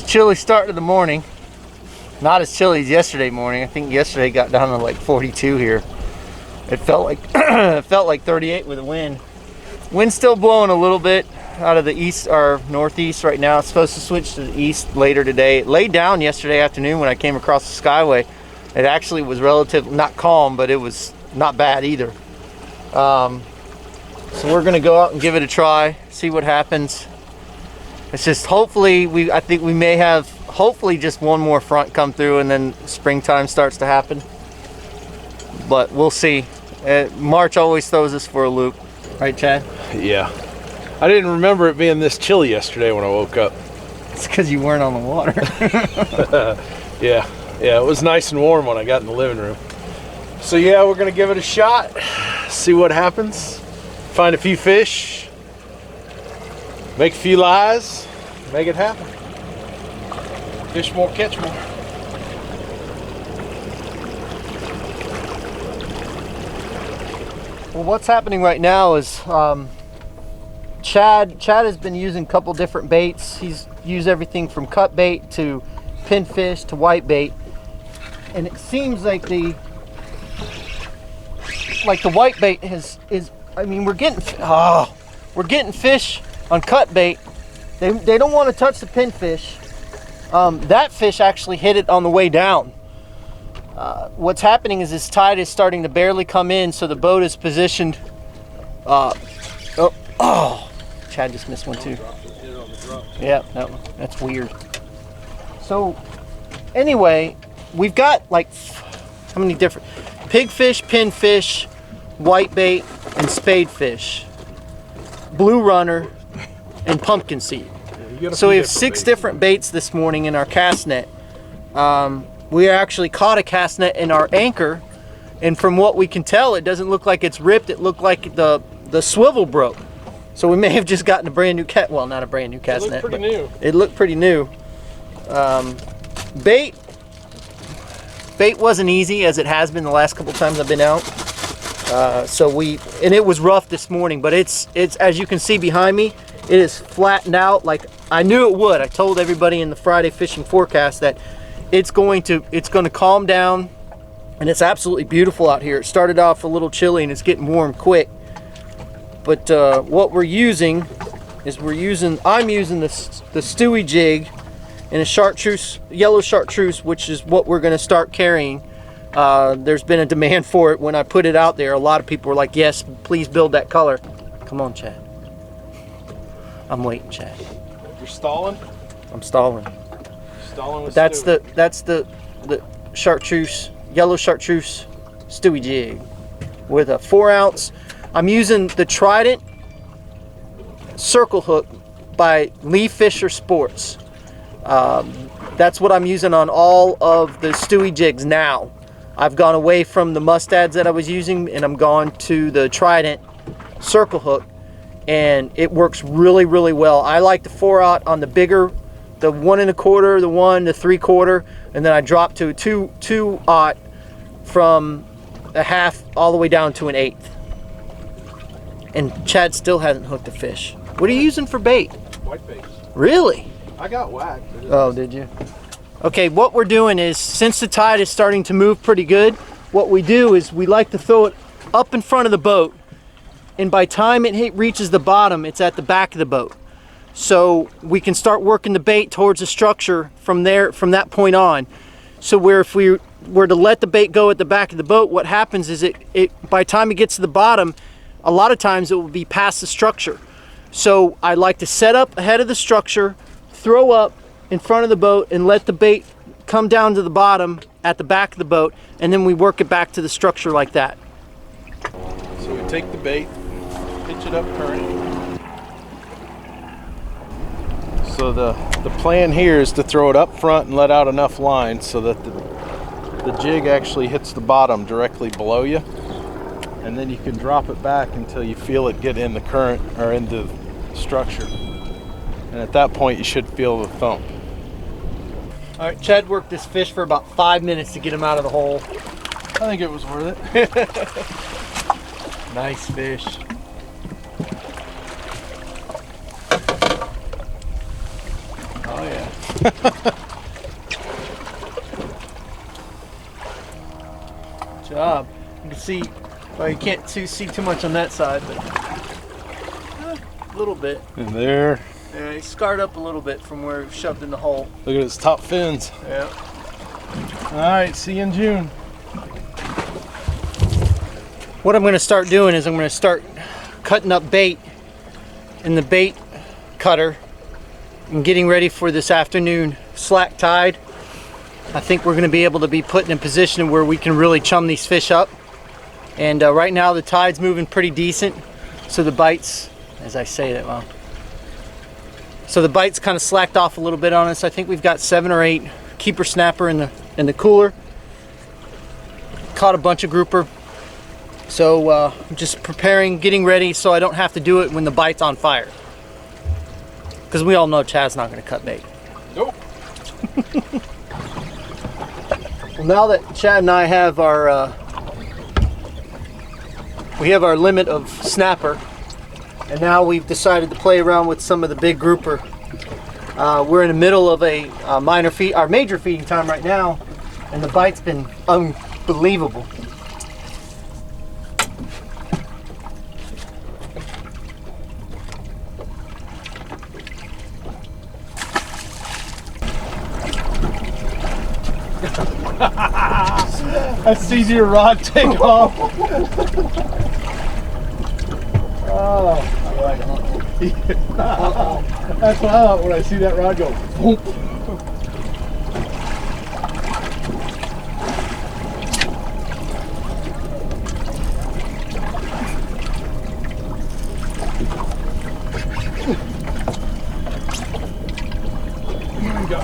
chilly start to the morning. Not as chilly as yesterday morning. I think yesterday got down to like 42 here. It felt like it felt like 38 with the wind. Wind's still blowing a little bit out of the east or northeast right now. It's supposed to switch to the east later today. It laid down yesterday afternoon when I came across the skyway. It actually was relatively not calm, but it was not bad either. So we're gonna go out and give it a try, see what happens. It's just hopefully I think we may have hopefully just one more front come through and then springtime starts to happen. But we'll see. March always throws us for a loop. Right, Chad? Yeah. I didn't remember it being this chilly yesterday when I woke up. It's because you weren't on the water. Yeah, it was nice and warm when I got in the living room. So yeah, we're gonna give it a shot, see what happens, find a few fish, make a few lies, make it happen. Fish more, catch more. Well, what's happening right now is Chad has been using a couple different baits. He's used everything from cut bait to pinfish to white bait, and it seems like the white bait is I mean we're getting fish on cut bait. They don't want to touch the pinfish. That fish actually hit it on the way down. What's happening is this tide is starting to barely come in, so the boat is positioned. Chad just missed one too. Yeah, that's weird. So anyway, we've got like how many different pigfish, pinfish, white bait, and spadefish, blue runner, and pumpkin seed. So we have 6 different baits this morning in our cast net. We actually caught a cast net in our anchor, and from what we can tell, it doesn't look like it's ripped. It looked like the swivel broke. So we may have just gotten a brand new well, not a brand new cast net. It looked pretty new. It looked pretty new. Bait wasn't easy as it has been the last couple times I've been out. And it was rough this morning, but it's as you can see behind me, it is flattened out like I knew it would. I told everybody in the Friday fishing forecast that it's going to calm down, and it's absolutely beautiful out here. It started off a little chilly and it's getting warm quick. But what we're using is I'm using the Stewie jig and a chartreuse, yellow chartreuse, which is what we're going to start carrying. There's been a demand for it when I put it out there. A lot of people were like, "Yes, please build that color." Come on, Chad. I'm waiting, Chad. You're stalling? I'm stalling. Stalling with That's Stewie. the chartreuse, yellow chartreuse Stewie jig with a 4-ounce. I'm using the Trident circle hook by Lee Fisher Sports. That's what I'm using on all of the Stewie jigs now. I've gone away from the mustads that I was using, and I'm gone to the Trident circle hook, and it works really, really well. I like the 4-aught on the bigger, the 1 1/4, the 1, the 3/4, and then I drop to a 2-aught from a half all the way down to an 1/8. And Chad still hasn't hooked a fish. What are you using for bait? White bait. Really? I got whacked. Oh, did you? Okay, what we're doing is, since the tide is starting to move pretty good, what we do is we like to throw it up in front of the boat, and by time it reaches the bottom, it's at the back of the boat. So we can start working the bait towards the structure from that point on. So where if we were to let the bait go at the back of the boat, what happens is by the time it gets to the bottom, a lot of times it will be past the structure. So I like to set up ahead of the structure, throw up in front of the boat, and let the bait come down to the bottom at the back of the boat, and then we work it back to the structure like that. So we take the bait, pitch it up current. So the plan here is to throw it up front and let out enough line so that the jig actually hits the bottom directly below you, and then you can drop it back until you feel it get in the current or into the structure, and at that point you should feel the thump. All right, Chad worked this fish for about 5 minutes to get him out of the hole. I think it was worth it. Nice fish. Oh yeah. Good job. You can see, well, you can't see too much on that side, but a little bit. And there. Yeah, he scarred up a little bit from where he shoved in the hole. Look at his top fins. Yeah. All right, see you in June. What I'm going to start doing is I'm going to start cutting up bait in the bait cutter and getting ready for this afternoon slack tide. I think we're going to be able to be put in a position where we can really chum these fish up. And right now the tide's moving pretty decent, so the bites, as I say that, well, so the bites kind of slacked off a little bit on us. I think we've got 7 or 8 keeper snapper in the cooler. Caught a bunch of grouper. So I'm just preparing, getting ready so I don't have to do it when the bite's on fire. Because we all know Chad's not going to cut bait. Nope. Well, now that Chad and I have our limit of snapper, and now we've decided to play around with some of the big grouper. We're in the middle of our major feeding time right now, and the bite's been unbelievable. I see your rod take off. Oh, I like it. That's what I thought when I see that rod go. Boom. Here we go.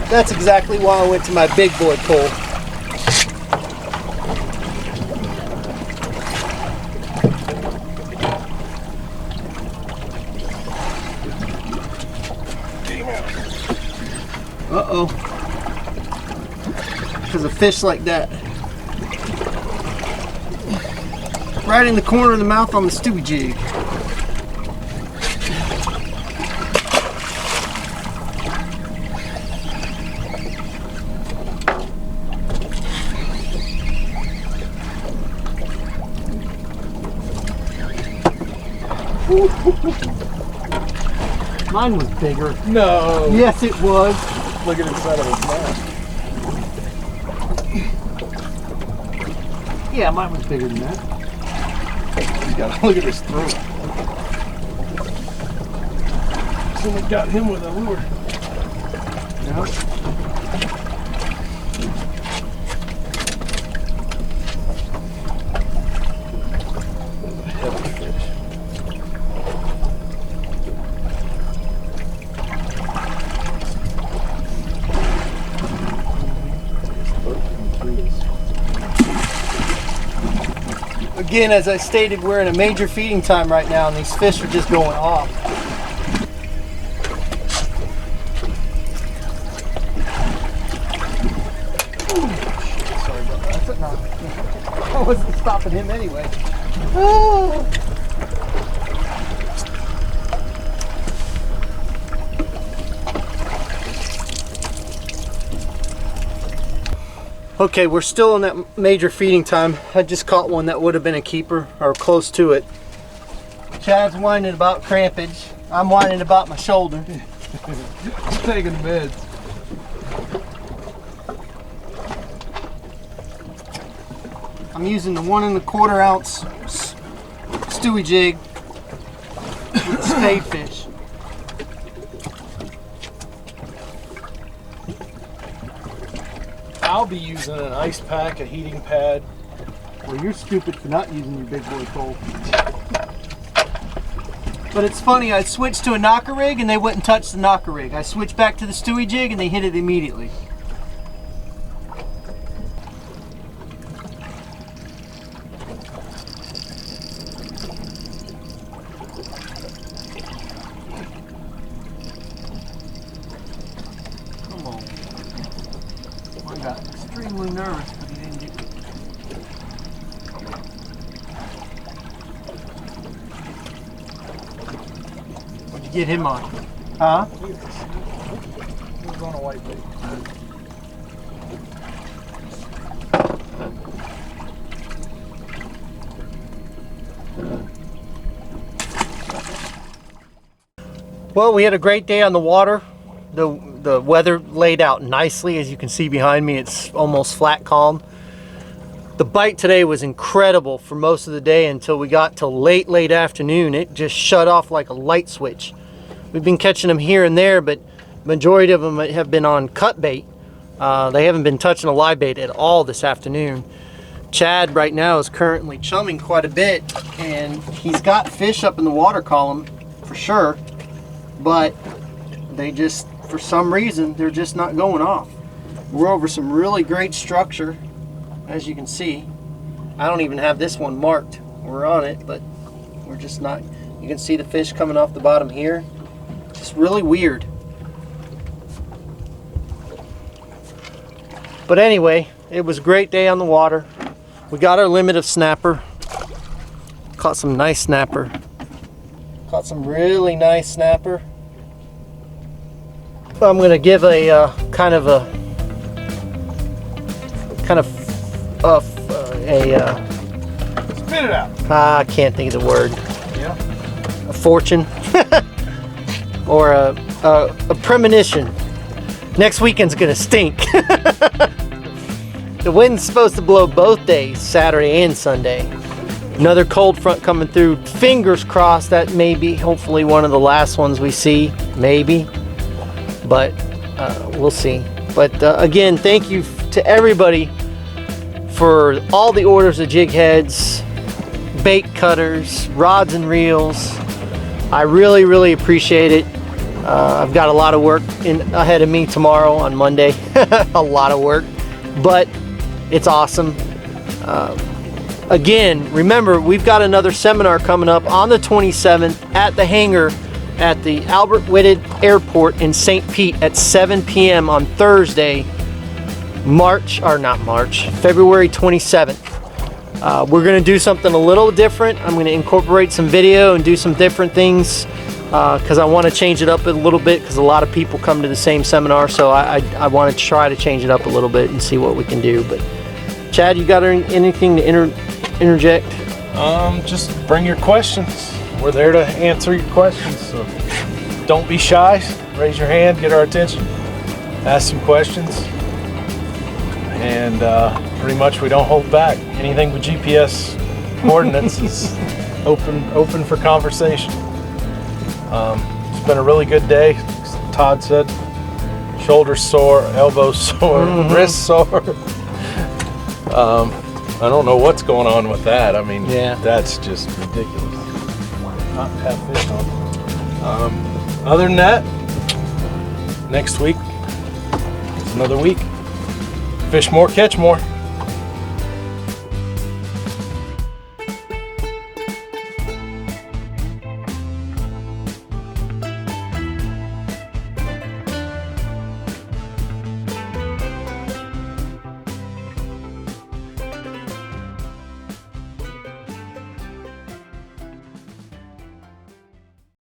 That's exactly why I went to my big boy pole. Uh-oh. Because a fish like that. Right in the corner of the mouth on the Stewie jig. Mine was bigger. No. Yes, it was. Look at inside of his mouth. Yeah, mine was bigger than that. You gotta look at his throat. Someone got him with a lure. Yep. Heavy fish. Again, as I stated, we're in a major feeding time right now, and these fish are just going off. Ooh, shit, sorry about that. No, I wasn't stopping him anyway. Oh. Okay, we're still in that major feeding time. I just caught one that would have been a keeper, or close to it. Chad's whining about crampage. I'm whining about my shoulder. Taking meds. I'm using the 1 1/4 ounce Stewie jig with spade fish. I'll be using an ice pack, a heating pad. Well, you're stupid for not using your big boy pole. But it's funny, I switched to a knocker rig and they wouldn't touch the knocker rig. I switched back to the Stewie jig and they hit it immediately. reasonably nervous, but he didn't get it. What'd you get him on? Huh? He was on a white bait. Well, we had a great day on the water. The weather laid out nicely. As you can see behind me, it's almost flat calm. The bite today was incredible for most of the day until we got to late afternoon. It just shut off like a light switch. We've been catching them here and there, but majority of them have been on cut bait. They haven't been touching a live bait at all this afternoon. Chad right now is currently chumming quite a bit, and he's got fish up in the water column for sure, but they just, for some reason, they're just not going off. We're over some really great structure, as you can see. I don't even have this one marked. We're on it, but we're just not. You can see the fish coming off the bottom here. Just really weird. But anyway, it was a great day on the water. We got our limit of snapper. Caught some nice snapper. Caught some really nice snapper. I'm gonna give a spit it out. I can't think of the word. Yeah. A fortune or a premonition. Next weekend's gonna stink. The wind's supposed to blow both days, Saturday and Sunday. Another cold front coming through. Fingers crossed that may be hopefully one of the last ones we see, maybe. But we'll see. But again, thank you to everybody for all the orders of jig heads, bait cutters, rods and reels. I really appreciate it. I've got a lot of work ahead of me tomorrow on Monday. A lot of work, but it's awesome. Again, remember, we've got another seminar coming up on the 27th at the hangar at the Albert Whitted Airport in St. Pete at 7 p.m. on Thursday, February 27th. We're going to do something a little different. I'm going to incorporate some video and do some different things because I want to change it up a little bit because a lot of people come to the same seminar, so I want to try to change it up a little bit and see what we can do. But Chad, you got anything to interject? Just bring your questions. We're there to answer your questions, so don't be shy. Raise your hand, get our attention, ask some questions, and pretty much we don't hold back. Anything with GPS coordinates is open for conversation. It's been a really good day. Todd said, shoulders sore, elbows sore, wrists sore. I don't know what's going on with that. I mean, yeah, that's just ridiculous. Not have fish on. Other than that, next week is another week. Fish more, catch more.